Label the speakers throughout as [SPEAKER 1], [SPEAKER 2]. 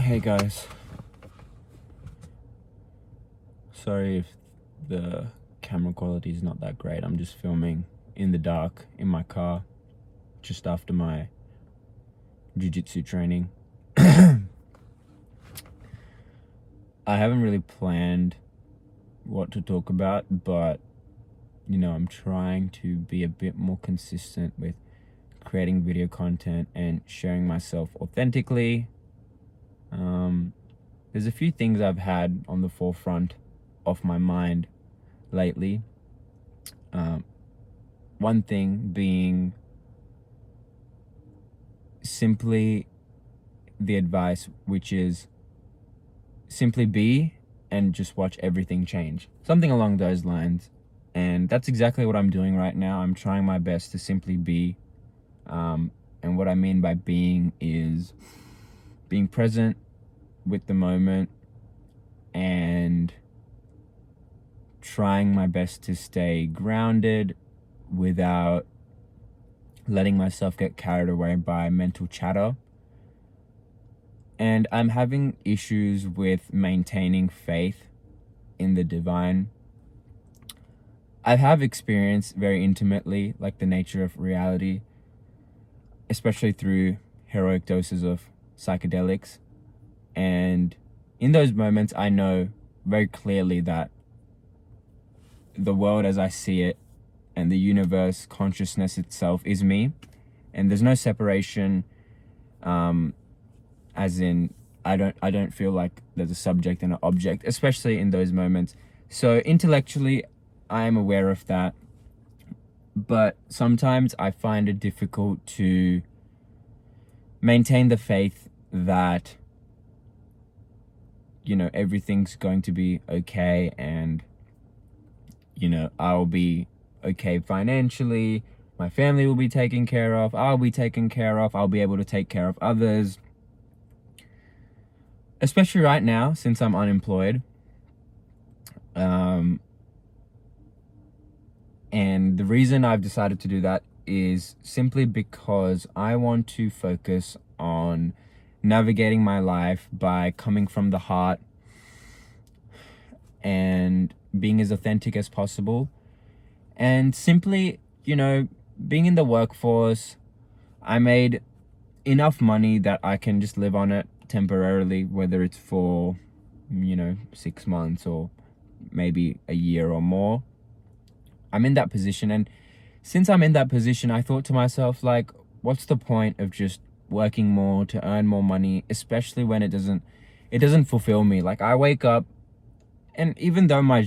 [SPEAKER 1] Hey guys, sorry if the camera quality is not that great. I'm just filming in the dark in my car just after my jiu-jitsu training. I haven't really planned what to talk about, but I'm trying to be a bit more consistent with creating video content and sharing myself authentically. There's a few things I've had on the forefront of my mind lately. One thing being simply the advice, which is simply be and just watch everything change. Something along those lines. And that's exactly what I'm doing right now. I'm trying my best to simply be. And what I mean by being is being present with the moment and trying my best to stay grounded without letting myself get carried away by mental chatter. And I'm having issues with maintaining faith in the divine. I have experienced very intimately like the nature of reality, especially through heroic doses of psychedelics. And in those moments, I know very clearly that the world as I see it and the universe, consciousness itself is me. And there's no separation, as in I don't feel like there's a subject and an object, especially in those moments. So intellectually, I am aware of that. But sometimes I find it difficult to maintain the faith that, everything's going to be okay and, I'll be okay financially. My family will be taken care of. I'll be taken care of. I'll be able to take care of others. Especially right now, since I'm unemployed. And the reason I've decided to do that is simply because I want to focus on navigating my life by coming from the heart and being as authentic as possible. And simply, being in the workforce, I made enough money that I can just live on it temporarily, whether it's for, 6 months or maybe a year or more. I'm in that position. And since I'm in that position, I thought to myself, like, what's the point of just working more to earn more money, especially when it doesn't fulfill me. Like, I wake up, and even though my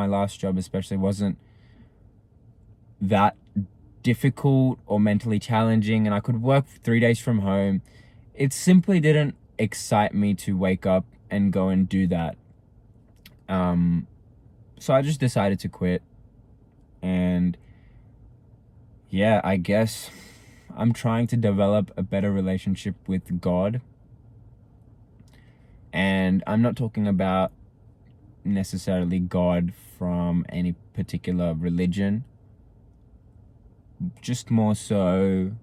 [SPEAKER 1] last job especially, wasn't that difficult or mentally challenging, and I could work 3 days from home, it simply didn't excite me to wake up and go and do that. So I just decided to quit. And yeah, I guess I'm trying to develop a better relationship with God. And I'm not talking about necessarily God from any particular religion, just more so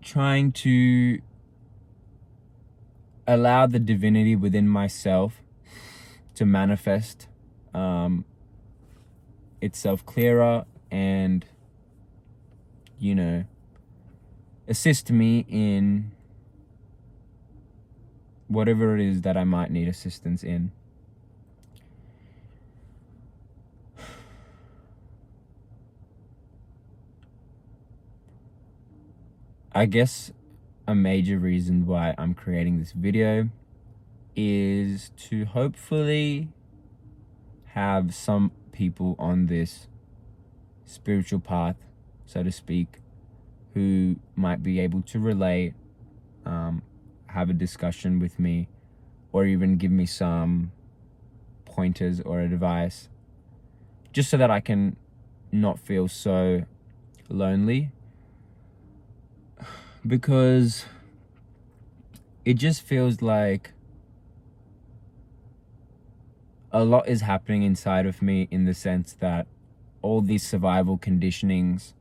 [SPEAKER 1] trying to allow the divinity within myself to manifest itself clearer and, assist me in whatever it is that I might need assistance in. I guess a major reason why I'm creating this video is to hopefully have some people on this spiritual path, so to speak, who might be able to relate, have a discussion with me, or even give me some pointers or advice, just so that I can not feel so lonely. Because it just feels like a lot is happening inside of me, in the sense that all these survival conditionings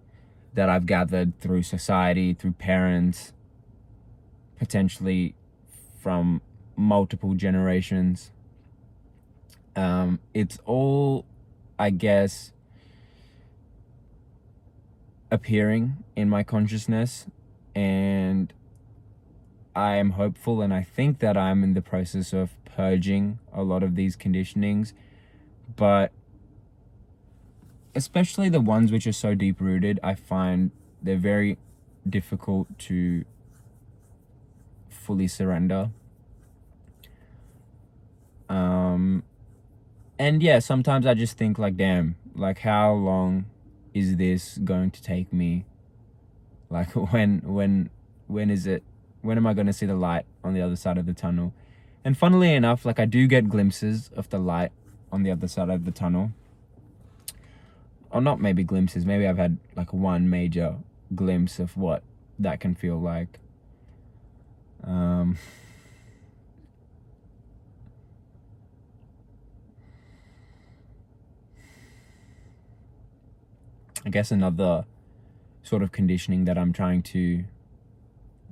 [SPEAKER 1] that I've gathered through society, through parents, potentially from multiple generations. It's all, I guess, appearing in my consciousness, and I am hopeful, and I think that I'm in the process of purging a lot of these conditionings, but especially the ones which are so deep rooted, I find they're very difficult to fully surrender. And yeah, sometimes I just think like, damn, like how long is this going to take me? Like when is it? When am I going to see the light on the other side of the tunnel? And funnily enough, like I do get glimpses of the light on the other side of the tunnel. Or not maybe glimpses, maybe I've had like one major glimpse of what that can feel like. I guess another sort of conditioning that I'm trying to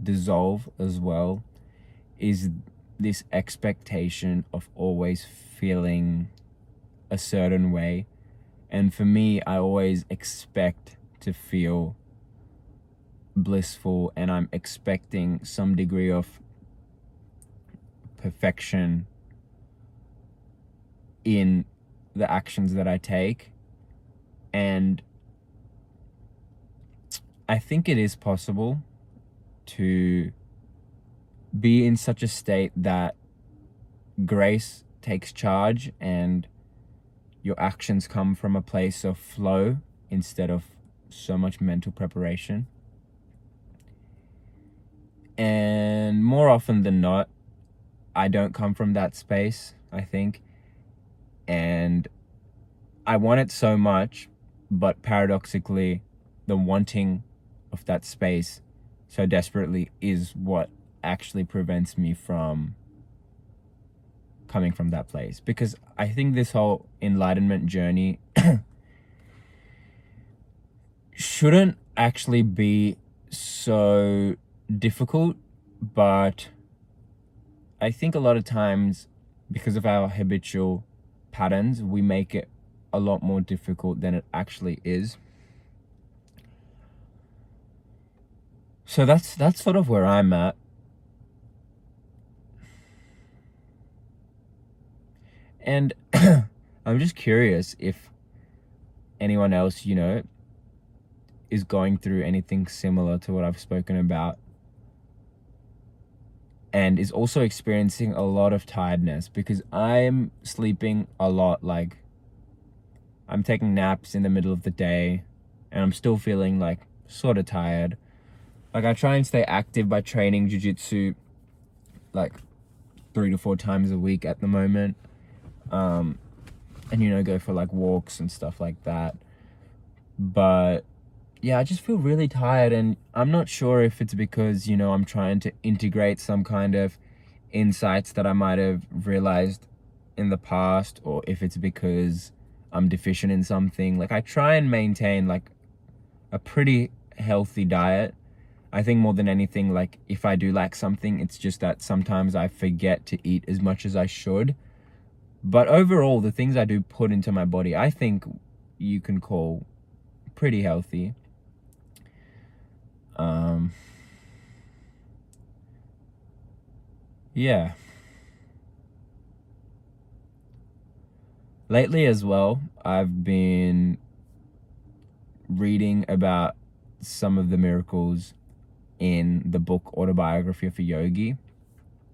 [SPEAKER 1] dissolve as well is this expectation of always feeling a certain way. And for me, I always expect to feel blissful, and I'm expecting some degree of perfection in the actions that I take. And I think it is possible to be in such a state that grace takes charge and your actions come from a place of flow instead of so much mental preparation. And more often than not, I don't come from that space, I think. And I want it so much, but paradoxically, the wanting of that space so desperately is what actually prevents me from coming from that place. Because I think this whole enlightenment journey shouldn't actually be so difficult, but I think a lot of times, because of our habitual patterns, we make it a lot more difficult than it actually is. So that's sort of where I'm at. And I'm just curious if anyone else, is going through anything similar to what I've spoken about, and is also experiencing a lot of tiredness, because I'm sleeping a lot. Like, I'm taking naps in the middle of the day and I'm still feeling like sort of tired. Like, I try and stay active by training jiu-jitsu like 3 to 4 times a week at the moment. And go for like walks and stuff like that. But yeah, I just feel really tired, and I'm not sure if it's because, I'm trying to integrate some kind of insights that I might have realized in the past, or if it's because I'm deficient in something. Like, I try and maintain like a pretty healthy diet. I think more than anything, like if I do lack something, it's just that sometimes I forget to eat as much as I should. But overall, the things I do put into my body, I think you can call pretty healthy. Yeah. Lately as well, I've been reading about some of the miracles in the book Autobiography of a Yogi.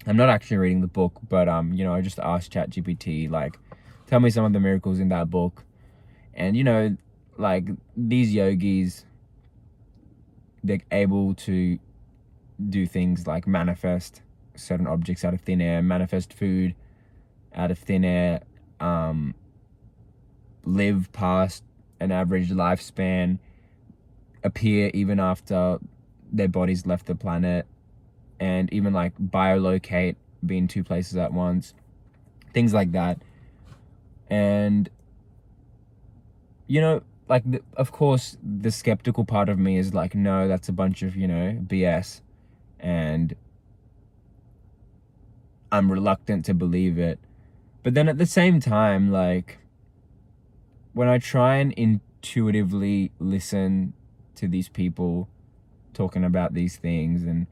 [SPEAKER 1] I'm not actually reading the book, but I just asked ChatGPT, like, tell me some of the miracles in that book. And like, these yogis, they're able to do things like manifest certain objects out of thin air, manifest food out of thin air, live past an average lifespan, appear even after their bodies left the planet, and even like biolocate, be in 2 places at once, things like that. And like, of course, the skeptical part of me is like, no, that's a bunch of BS. And I'm reluctant to believe it. But then at the same time, like, when I try and intuitively listen to these people talking about these things, and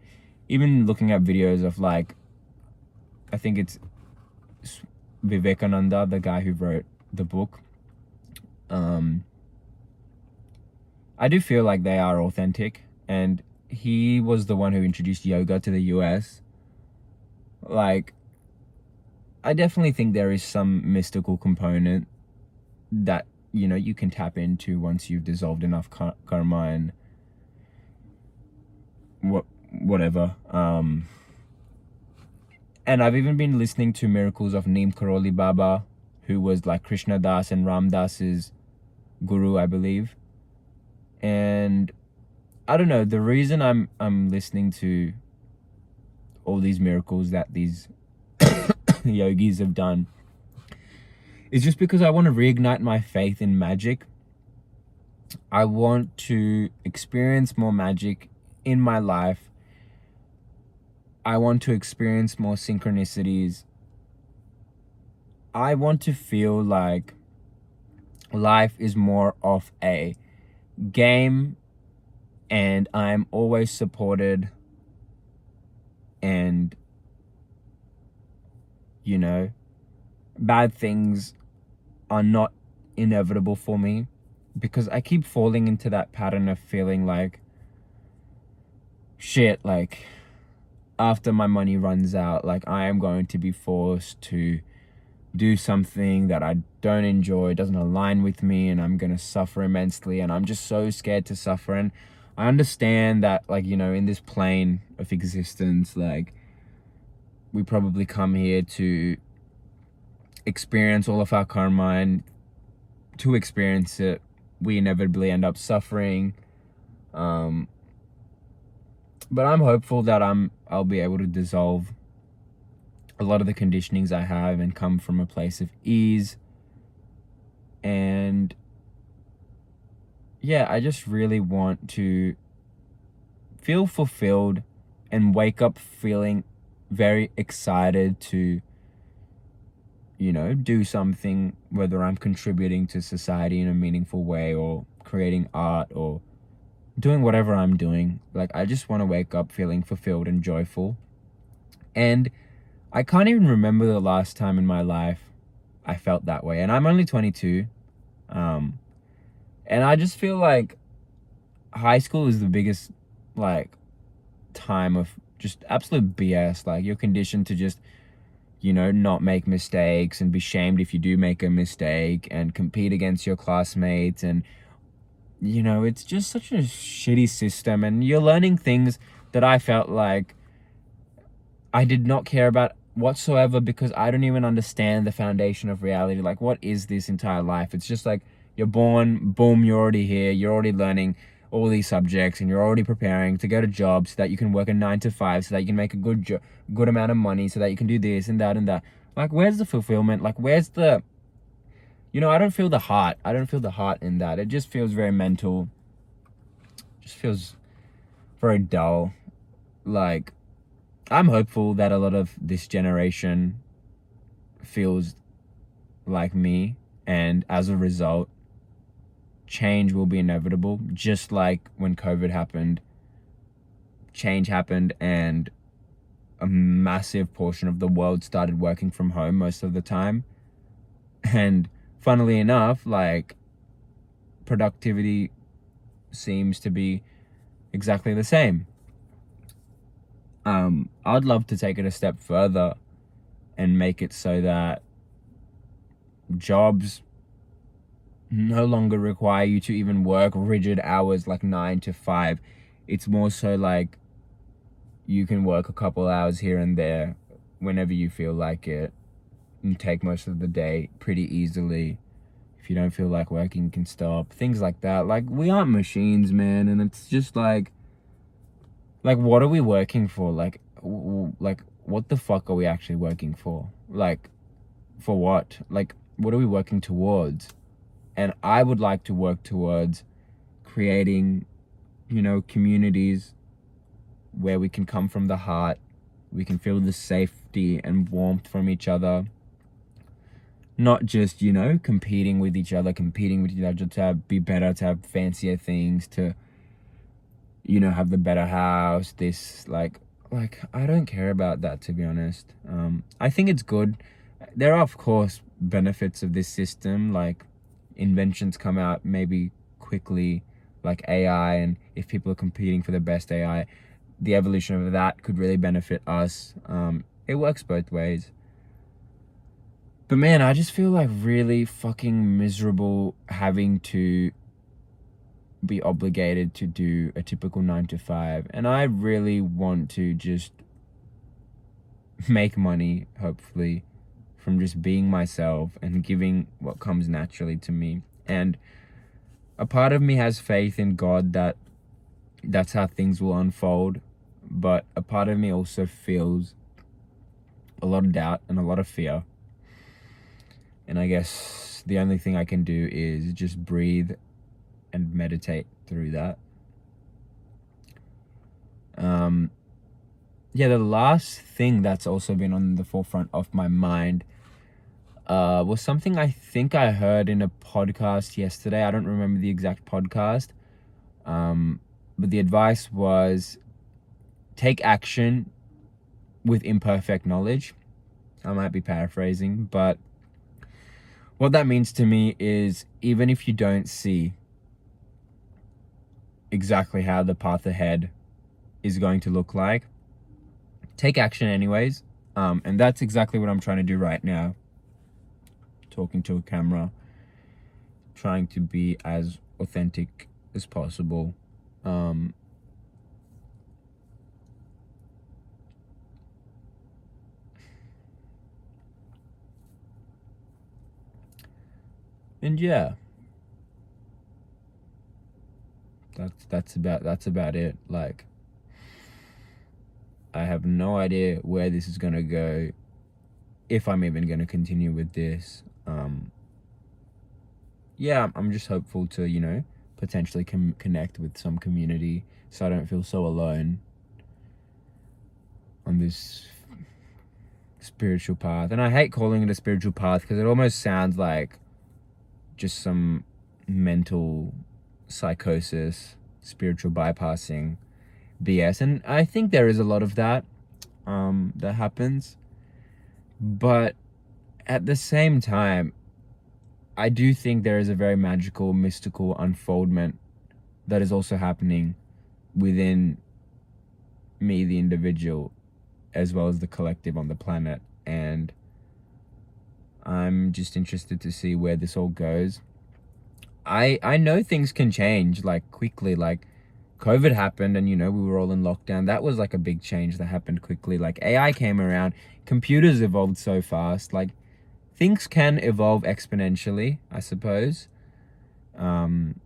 [SPEAKER 1] even looking at videos of, like, I think it's Vivekananda, the guy who wrote the book, I do feel like they are authentic, and he was the one who introduced yoga to the US. Like, I definitely think there is some mystical component that, you know, you can tap into once you've dissolved enough karma and whatever. And I've even been listening to Miracles of Neem Karoli Baba, who was like Krishna Das and Ram Das's guru, I believe. And I don't know, the reason I'm listening to all these miracles that these yogis have done is just because I want to reignite my faith in magic. I want to experience more magic in my life. I want to experience more synchronicities. I want to feel like life is more of a game, and I'm always supported, and, you know, bad things are not inevitable for me, because I keep falling into that pattern of feeling like, shit, like, after my money runs out, like, I am going to be forced to do something that I don't enjoy, doesn't align with me, and I'm gonna suffer immensely, and I'm just so scared to suffer. And I understand that, like, you know, in this plane of existence, like, we probably come here to experience all of our karma, and to experience it, we inevitably end up suffering. But I'm hopeful that I'll be able to dissolve a lot of the conditionings I have and come from a place of ease. And yeah, I just really want to feel fulfilled and wake up feeling very excited to, you know, do something, whether I'm contributing to society in a meaningful way, or creating art, or doing whatever I'm doing. Like, I just want to wake up feeling fulfilled and joyful. And I can't even remember the last time in my life I felt that way. And I'm only 22. And I just feel like high school is the biggest, like, time of just absolute BS. Like, you're conditioned to just, you know, not make mistakes and be shamed if you do make a mistake, and compete against your classmates. And, you know, it's just such a shitty system. And you're learning things that I felt like I did not care about whatsoever, because I don't even understand the foundation of reality. Like, what is this entire life? It's just like, you're born, boom, you're already here, you're already learning all these subjects, and you're already preparing to go to jobs so that you can work a 9 to 5, so that you can make a good amount of money, so that you can do this and that and that. Like, where's the fulfillment? Like, where's the, you know, I don't feel the heart. I don't feel the heart in that. It just feels very mental. Just feels very dull. Like, I'm hopeful that a lot of this generation feels like me, and as a result, change will be inevitable. Just like when COVID happened, change happened, and a massive portion of the world started working from home most of the time. And funnily enough, like, productivity seems to be exactly the same. I'd love to take it a step further and make it so that jobs no longer require you to even work rigid hours like 9 to 5. It's more so like you can work a couple hours here and there whenever you feel like it, and take most of the day pretty easily. If you don't feel like working, you can stop. Things like that. Like, we aren't machines, man. And it's just like, what are we working for? Like, what the fuck are we actually working for? Like, for what? Like, what are we working towards? And I would like to work towards creating, you know, communities where we can come from the heart We can feel the safety and warmth from each other. Not just, you know, competing with each other to be better, to have fancier things, to, you know, have the better house, this, like, I don't care about that, to be honest. I think it's good. There are, of course, benefits of this system, like inventions come out maybe quickly, like AI, and if people are competing for the best AI, the evolution of that could really benefit us. It works both ways. But man, I just feel like really fucking miserable having to be obligated to do a typical 9 to 5. And I really want to just make money, hopefully, from just being myself and giving what comes naturally to me. And a part of me has faith in God that that's how things will unfold. But a part of me also feels a lot of doubt and a lot of fear. And I guess the only thing I can do is just breathe and meditate through that. Yeah, the last thing that's also been on the forefront of my mind was something I think I heard in a podcast yesterday. I don't remember the exact podcast. But the advice was take action with imperfect knowledge. I might be paraphrasing, but what that means to me is even if you don't see exactly how the path ahead is going to look like, take action anyways. And that's exactly what I'm trying to do right now. Talking to a camera, trying to be as authentic as possible. And yeah, that's about it. Like, I have no idea where this is gonna go, if I'm even gonna continue with this. Yeah, I'm just hopeful to, you know, potentially connect with some community so I don't feel so alone on this spiritual path. And I hate calling it a spiritual path because it almost sounds like just some mental psychosis, spiritual bypassing BS. And I think there is a lot of that that happens. But at the same time, I do think there is a very magical, mystical unfoldment that is also happening within me, the individual, as well as the collective on the planet. And I'm just interested to see where this all goes. I know things can change, like, quickly. Like, COVID happened and, you know, we were all in lockdown. That was like a big change that happened quickly. Like, AI came around, computers evolved so fast. Like, things can evolve exponentially, I suppose. And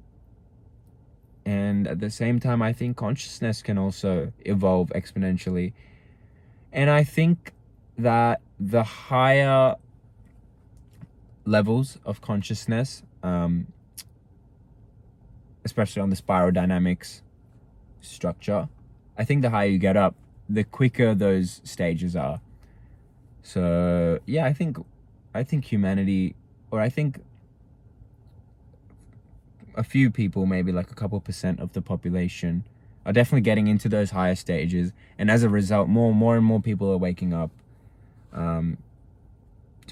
[SPEAKER 1] at the same time, I think consciousness can also evolve exponentially. And I think that the higher levels of consciousness, especially on the spiral dynamics structure, I think the higher you get up, the quicker those stages are. So yeah, I think humanity, or I think a few people, maybe like a couple % of the population, are definitely getting into those higher stages, and as a result, more and more people are waking up to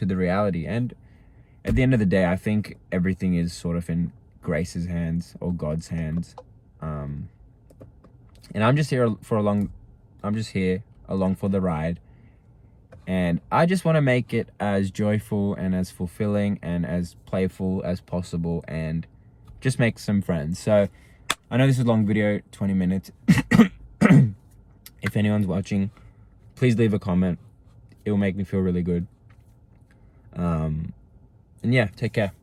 [SPEAKER 1] the reality. And at the end of the day, I think everything is sort of in Grace's hands or God's hands. And I'm just here along for the ride. And I just want to make it as joyful and as fulfilling and as playful as possible, and just make some friends. So I know this is a long video, 20 minutes. If anyone's watching, please leave a comment. It will make me feel really good. And yeah, take care.